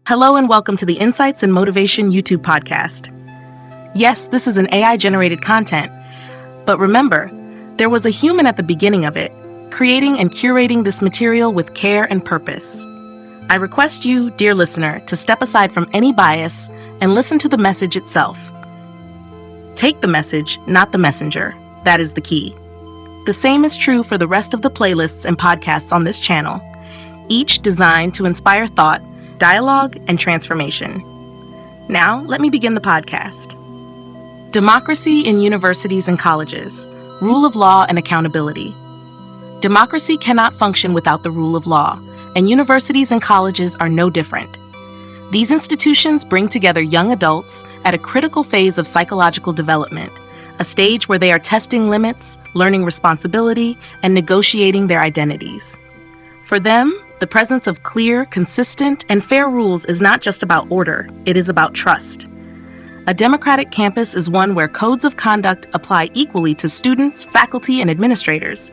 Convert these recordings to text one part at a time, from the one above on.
Hello and welcome to the Insights and Motivation YouTube podcast. Yes, this is an AI-generated content, but remember, there was a human at the beginning of it, creating and curating this material with care and purpose. I request you, dear listener, to step aside from any bias and listen to the message itself. Take the message, not the messenger. That is the key. The same is true for the rest of the playlists and podcasts on this channel, each designed to inspire thought, dialogue, and transformation. Now, let me begin the podcast. Democracy in universities and colleges, rule of law and accountability. Democracy cannot function without the rule of law, and universities and colleges are no different. These institutions bring together young adults at a critical phase of psychological development, a stage where they are testing limits, learning responsibility, and negotiating their identities. For them, the presence of clear, consistent, and fair rules is not just about order, it is about trust. A democratic campus is one where codes of conduct apply equally to students, faculty, and administrators,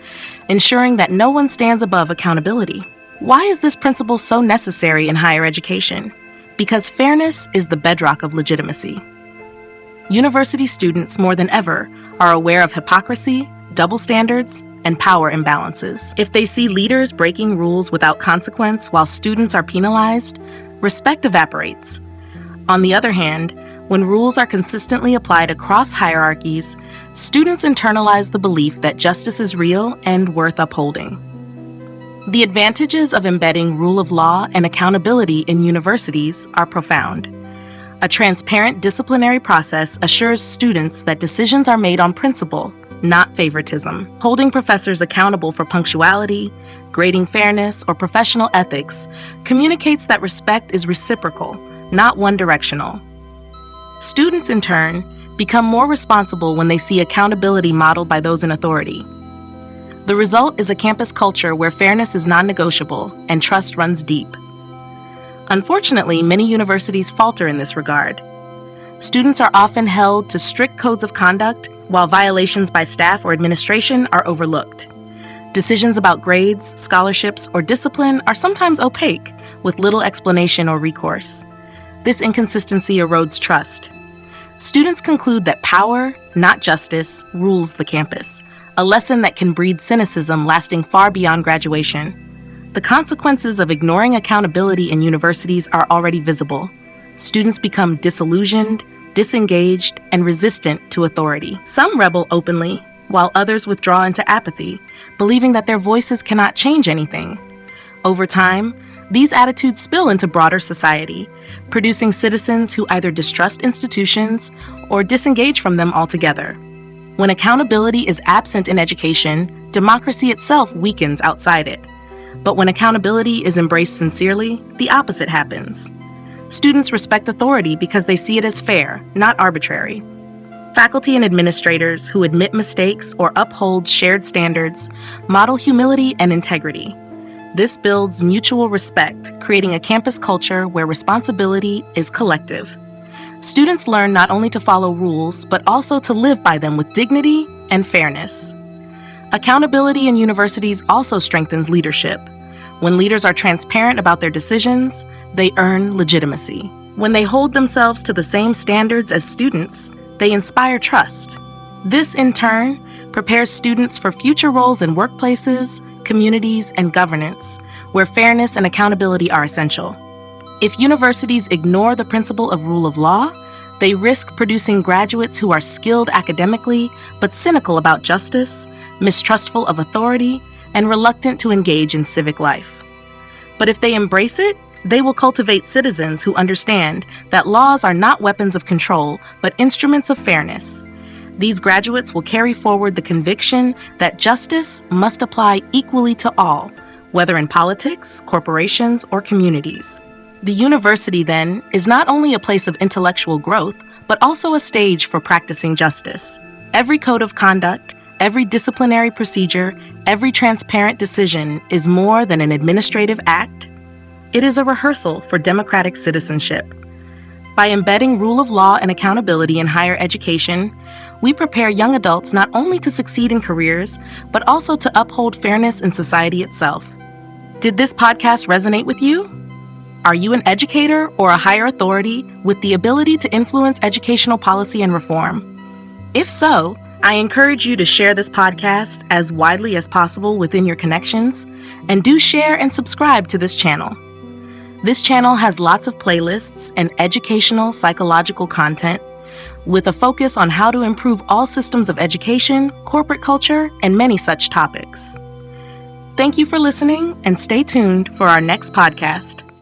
ensuring that no one stands above accountability. Why is this principle so necessary in higher education? Because fairness is the bedrock of legitimacy. University students, more than ever, are aware of hypocrisy, double standards, and power imbalances. If they see leaders breaking rules without consequence while students are penalized, respect evaporates. On the other hand, when rules are consistently applied across hierarchies, students internalize the belief that justice is real and worth upholding. The advantages of embedding rule of law and accountability in universities are profound. A transparent disciplinary process assures students that decisions are made on principle, not favoritism. Holding professors accountable for punctuality, grading fairness, or professional ethics communicates that respect is reciprocal, not one-directional. Students, in turn, become more responsible when they see accountability modeled by those in authority. The result is a campus culture where fairness is non-negotiable and trust runs deep. Unfortunately, many universities falter in this regard. Students are often held to strict codes of conduct, while violations by staff or administration are overlooked. Decisions about grades, scholarships, or discipline are sometimes opaque, with little explanation or recourse. This inconsistency erodes trust. Students conclude that power, not justice, rules the campus, a lesson that can breed cynicism lasting far beyond graduation. The consequences of ignoring accountability in universities are already visible. Students become disillusioned, disengaged, and resistant to authority. Some rebel openly, while others withdraw into apathy, believing that their voices cannot change anything. Over time, these attitudes spill into broader society, producing citizens who either distrust institutions or disengage from them altogether. When accountability is absent in education, democracy itself weakens outside it. But when accountability is embraced sincerely, the opposite happens. Students respect authority because they see it as fair, not arbitrary. Faculty and administrators who admit mistakes or uphold shared standards model humility and integrity. This builds mutual respect, creating a campus culture where responsibility is collective. Students learn not only to follow rules, but also to live by them with dignity and fairness. Accountability in universities also strengthens leadership. When leaders are transparent about their decisions, they earn legitimacy. When they hold themselves to the same standards as students, they inspire trust. This, in turn, prepares students for future roles in workplaces, communities, and governance, where fairness and accountability are essential. If universities ignore the principle of rule of law, they risk producing graduates who are skilled academically but cynical about justice, mistrustful of authority, and reluctant to engage in civic life. But if they embrace it, they will cultivate citizens who understand that laws are not weapons of control, but instruments of fairness. These graduates will carry forward the conviction that justice must apply equally to all, whether in politics, corporations, or communities. The university, then, is not only a place of intellectual growth, but also a stage for practicing justice. Every code of conduct, every disciplinary procedure, every transparent decision is more than an administrative act. It is a rehearsal for democratic citizenship. By embedding rule of law and accountability in higher education, we prepare young adults not only to succeed in careers, but also to uphold fairness in society itself. Did this podcast resonate with you? Are you an educator or a higher authority with the ability to influence educational policy and reform? If so, I encourage you to share this podcast as widely as possible within your connections, and do share and subscribe to this channel. This channel has lots of playlists and educational psychological content with a focus on how to improve all systems of education, corporate culture, and many such topics. Thank you for listening, and stay tuned for our next podcast.